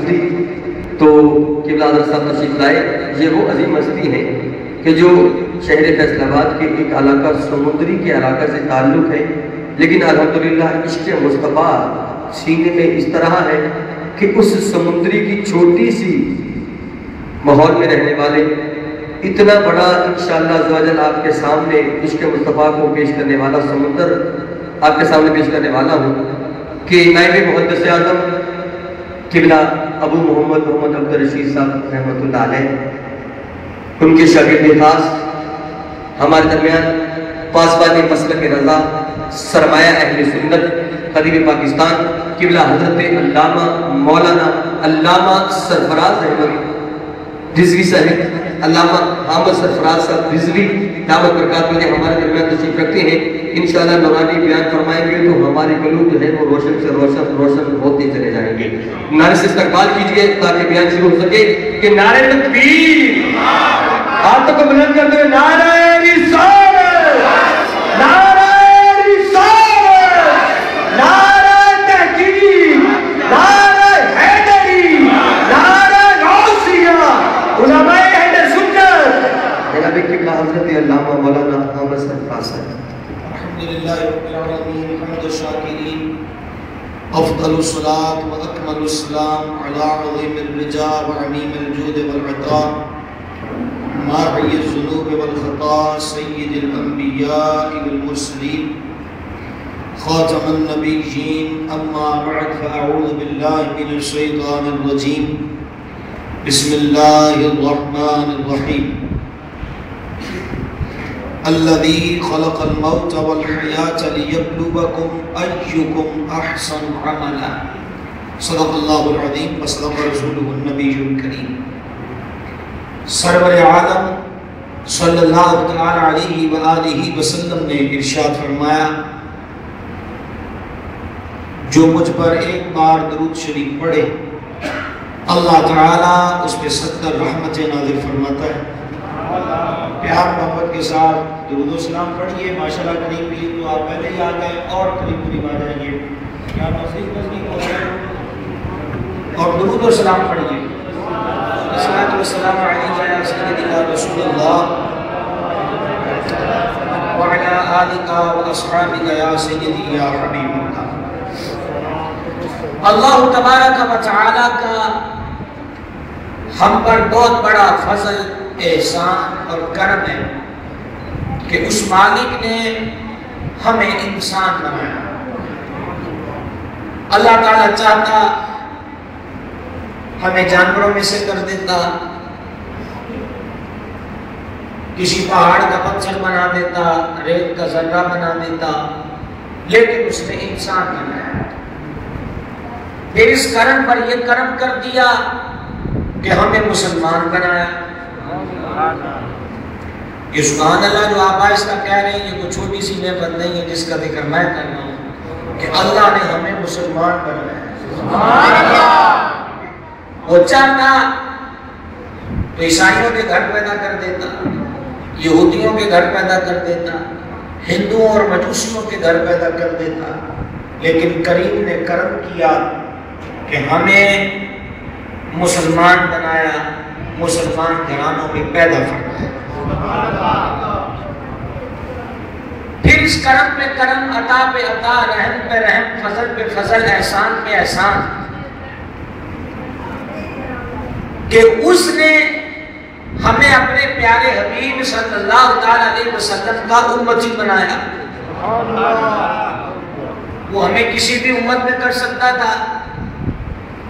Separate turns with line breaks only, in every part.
ہستی تو قبلہ حضرت صاحب تشریف لائے. یہ وہ عظیم ہستی ہیں کہ جو شہر فیصل آباد کے ایک علاقہ سمندری کے علاقہ سے تعلق ہے، لیکن الحمدللہ عشق مصطفیٰ سینے میں اس طرح ہے کہ اس سمندری کی چھوٹی سی ماحول میں رہنے والے اتنا بڑا انشاءاللہ عز و جل آپ کے سامنے عشق مصطفیٰ کو پیش کرنے والا سمندر آپ کے سامنے پیش کرنے والا ہوں کہ نائب محدث اعظم قبلہ ابو محمد عبدالرشید صاحب رحمۃ اللہ علیہ، ان کے شاگرد خاص ہمارے درمیان پاسبان مسلک رضا، سرمایہ اہل سنت، خطیب پاکستان قبلہ حضرت علامہ مولانا علامہ سرفراز احمد رضوی صاحب، علامہ حامد سرفراز صاحب رضوی دعوت برکات میں ہمارے درمیان تشریف رکھتے ہیں. انشاءاللہ نورانی بیان فرمائیں گے تو ہمارے قلوب جو ہے وہ روشن سے روشن ہوتے چلے جائیں گے. نعرے سے استقبال کیجئے تاکہ بیان شروع ہو سکے کہ نعرہ تکبیر، ہاتھوں کو بلند کرتے ہوئے نعرہ رسالت، نعرہ رسالت، نعرہ تحقیق، نعرہ حیدری، نعرہ غوثیہ، علماء اہل سنت جناب قبلہ حضرت علامہ مولانا حامد سرفراز صاحب.
الحمدللہ رب العالمین حمد الشاکرین، افضل الصلاة واکمل السلام علی عظیم الرجا وعمیم الجود والعطاء ماحی الذنوب والخطا سید الانبیاء والمرسلین خاتم النبیین. اما بعد فاعوذ باللہ من الشیطان الرجیم. بسم اللہ الرحمن الرحیم. الذي خلق الموت والحياة ليبلوكم أيكم أحسن عملا. صدق الله العظيم وصدق رسوله النبي الكريم. سرور عالم صلی اللہ تعالی علیہ وآلہ وسلم نے ارشاد فرمایا، جو مجھ پر ایک بار درود شریف پڑھے اللہ تعالیٰ اس پہ 70 رحمتیں نازل فرماتا ہے. پیار محبت کے ساتھ درود و سلام پڑھیے. ماشاءاللہ قریب بھی تو آپ پہلے ہی آ گئے اور قریب آ جائیں گے. کیا نزدیک ہو گئے اور درود و سلام پڑھیے. الصلاۃ والسلام علیک یا سیدنا رسول اللہ وعلی آلک واصحابک یا سیدی یا حبیب اللہ. اللہ تبارک و تعالی کا ہم پر بہت بڑا فضل، احسان اور کرم ہے کہ اس مالک نے ہمیں انسان بنایا. اللہ تعالیٰ چاہتا ہمیں جانوروں میں سے کر دیتا، کسی پہاڑ کا پتھر بنا دیتا، ریت کا ذرہ بنا دیتا، لیکن اس نے انسان بنایا. پھر اس کرم پر یہ کرم کر دیا کہ ہمیں مسلمان بنایا. یہ سبحان اللہ جو آپ آہستہ کہہ رہے ہیں یہ کوئی چھوٹی سی نعمت نہیں ہے جس کا ذکر میں کر رہا ہوں کہ اللہ نے ہمیں مسلمان بنایا. وہ چاہتا تو عیسائیوں کے گھر پیدا کر دیتا، یہودیوں کے گھر پیدا کر دیتا، ہندوؤں اور مجوسیوں کے گھر پیدا کر دیتا، لیکن کریم نے کرم کیا کہ ہمیں مسلمان بنایا، مسلمان گھرانوں میں پیدا فرمایا. پھر اس کرم پہ کرم، عطا پہ عطا، رحم پہ رحم، فضل پہ فضل، احسان پہ احسان کہ اس نے ہمیں اپنے پیارے حبیب صلی اللہ علیہ وسلم کا امتی بنایا. وہ ہمیں کسی بھی امت میں کر سکتا تھا،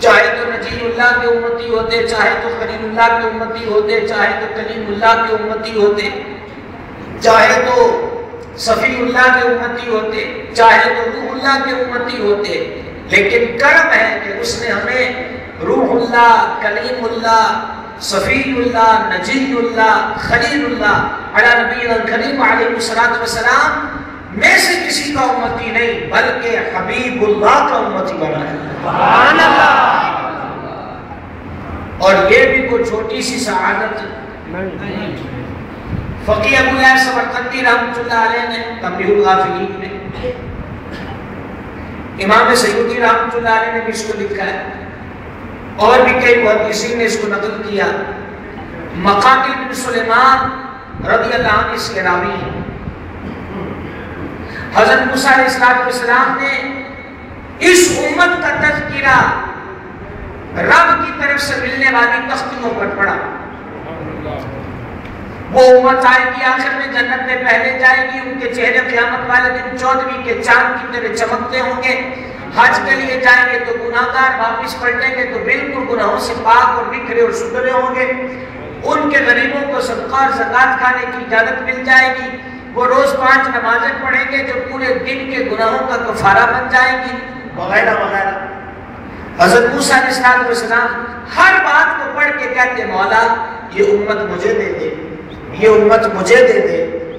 چاہے تو نجی اللہ کے امتی ہوتے، چاہے تو خلیل اللہ کے امتی ہوتے، چاہے تو کلیم اللہ کے امتی ہوتے، چاہے تو صفی اللہ کے امتی ہوتے، چاہے تو روح اللہ کے امتی ہوتے. لیکن کرم ہے کہ اس نے ہمیں روح اللہ، کلیم اللہ، صفی اللہ، نجی اللہ، خلیل اللہ علی نبی الکریم علیہ السلام میں سے کسی کا امتی نہیں بلکہ حبیب اللہ کا امتی بنایا. سبحان اللہ. اور یہ بھی کوئی چھوٹی سی سعادت نہیں. فقیہ ابو یحییٰ سمرقندی رحمۃ اللہ علیہ نے تنبیہ الغافلین میں، امام سیوطی رحمۃ اللہ علیہ نے بھی اس کو لکھا ہے اور بھی کئی محدثین نے اس کو نقل کیا. مقاتل بن سلیمان رضی اللہ عنہ اس کے راوی ہیں. حضرت موسیٰ علیہ السلام نے اس امت کا تذکرہ رب کی طرف سے ملنے والی تختیوں پر پڑھا. وہ امت آئے گی آخر میں جنت میں پہلے جائے گی, ان کے چہرے قیامت والے دن 14ویں کے چاند کی طرح چمکتے ہوں گے. حج کے لیے جائیں گے تو گناہگار, واپس پلٹیں گے تو بالکل گناہوں سے پاک اور بکھرے اور ستھرے ہوں گے. ان کے غریبوں کو صدقہ اور زکوٰۃ کھانے کی اجازت مل جائے گی. وہ روز 5 نمازیں پڑھیں گے جو پورے دن کے گناہوں کا کفارہ بن جائیں گی, وغیرہ وغیرہ. حضرت موسیٰ علیہ السلام ہر بات کو پڑھ کے کہتے مولا یہ امت مجھے دے دے, یہ امت مجھے دے دے.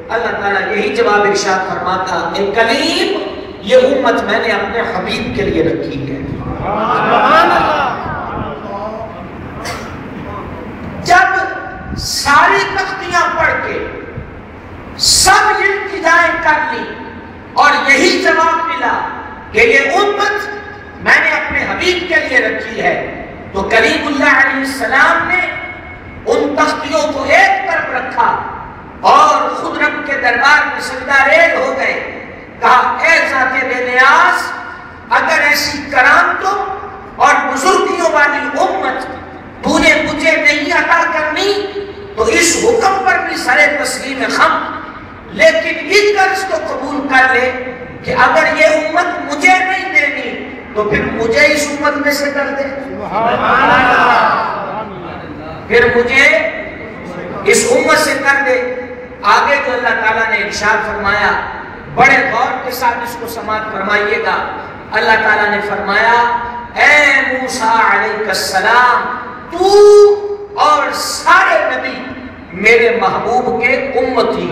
اللہ تعالیٰ یہی جواب ارشاد فرماتا اے کلیم یہ امت میں نے اپنے حبیب کے لیے رکھی ہے. سبحان اللہ. جب ساری تختیاں پڑھ کے سب التجائیں کر لی اور یہی جواب ملا کہ یہ امت میں نے اپنے حبیب کے لیے رکھی ہے, تو کلیم اللہ علیہ السلام نے ان تختیوں کو ایک طرف رکھا اور خود رب کے دربار میں سجدہ ریز ہو گئے. کہا اے ذات بے نیاز, اگر ایسی کرامتوں اور بزرگیوں والی امت تو نے مجھے نہیں عطا کرنی تو اس حکم پر بھی سر تسلیم خم, لیکن اس قرض کو قبول کر لے کہ اگر یہ امت مجھے نہیں دینی تو پھر مجھے اس امت میں سے کر دے. پھر مجھے اس امت سے کر دے. آگے جو اللہ تعالیٰ نے ارشاد فرمایا, بڑے غور کے ساتھ اس کو سماعت فرمائیے گا. اللہ تعالیٰ نے فرمایا اے موسیٰ علیہ السلام, تو اور سارے نبی میرے محبوب کے امتی.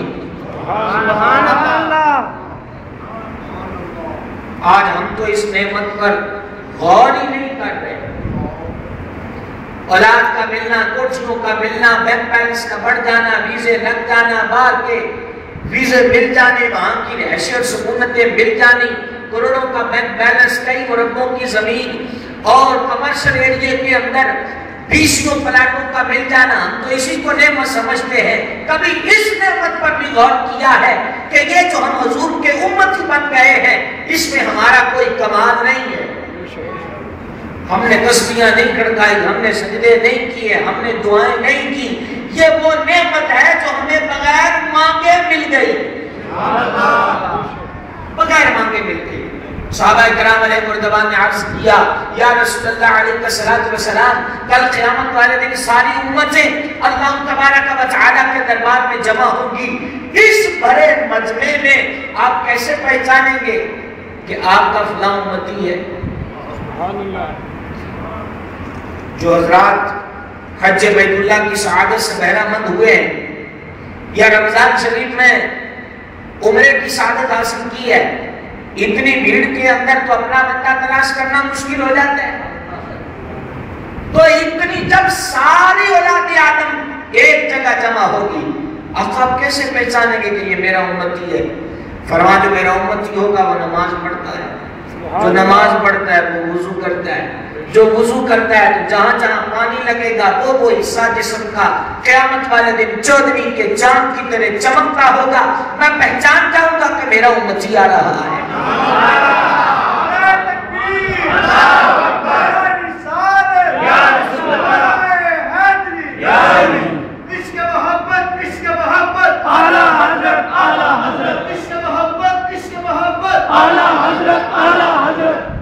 سبحان اللہ. آج ہم تو اس نعمت پر غور ہی نہیں کر رہے. اولاد کا ملنا, کوٹھیوں کا ملنا, بینک بیلنس کا بڑھ جانا, ویزے لگ جانا, باہر کے ویزے مل جانے, وہاں کی حیثیت سکونتیں مل جانی, کروڑوں کا بینک بیلنس, کئی مربوں کی زمین اور کمرشل ایریے کے اندر 20 پلاٹوں کا مل جانا, ہم تو اسی کو نعمت سمجھتے ہیں. کبھی اس نعمت پر بھی غور کیا ہے کہ یہ جو ہم حضور کے امتی بن گئے ہیں اس میں ہمارا کوئی کمال نہیں ہے. ہم نے تسبیحاں نہیں کھڑکائی, ہم نے سجدے نہیں کیے, ہم نے دعائیں نہیں کی. یہ وہ نعمت ہے جو ہمیں بغیر مانگے مل گئی, بغیر مانگے مل گئی. صحابہ کرام علیہ مردبان نے عرض کیا یا رسول اللہ علیہ السلام, کل قیامت والے دن ساری امتیں اللہ تبارک و تعالیٰ کے دربار میں جمع ہوں گی. اس بڑے مجمع میں آپ کیسے پہچانیں گے کہ آپ کا فلاں امتی ہے؟ جو حضرات حج بیت اللہ کی سعادت سے بہرہ مند ہوئے ہیں یا رمضان شریف میں عمرے کی سعادت حاصل کی ہے, اتنی بھیڑ کے اندر تو اپنا بندہ تلاش کرنا مشکل ہو جاتا ہے. تو اتنی جب ساری اولاد آدم ایک جگہ جمع ہوگی, آپ کیسے پہچانیں گے کہ یہ میرا امتی ہے؟ فرما جو میرا امتی ہوگا وہ نماز پڑھتا ہے, جو نماز پڑھتا ہے وہ وضو کرتا ہے, جو وضو کرتا ہے تو جہاں جہاں پانی لگے گا وہ حصہ جسم کا قیامت والے دن 14ویں کے چاند کی طرح چمکتا ہوگا. میں پہچان جاؤں گا کہ میرا امتی آ رہا ہے.
اعلیٰ حضرت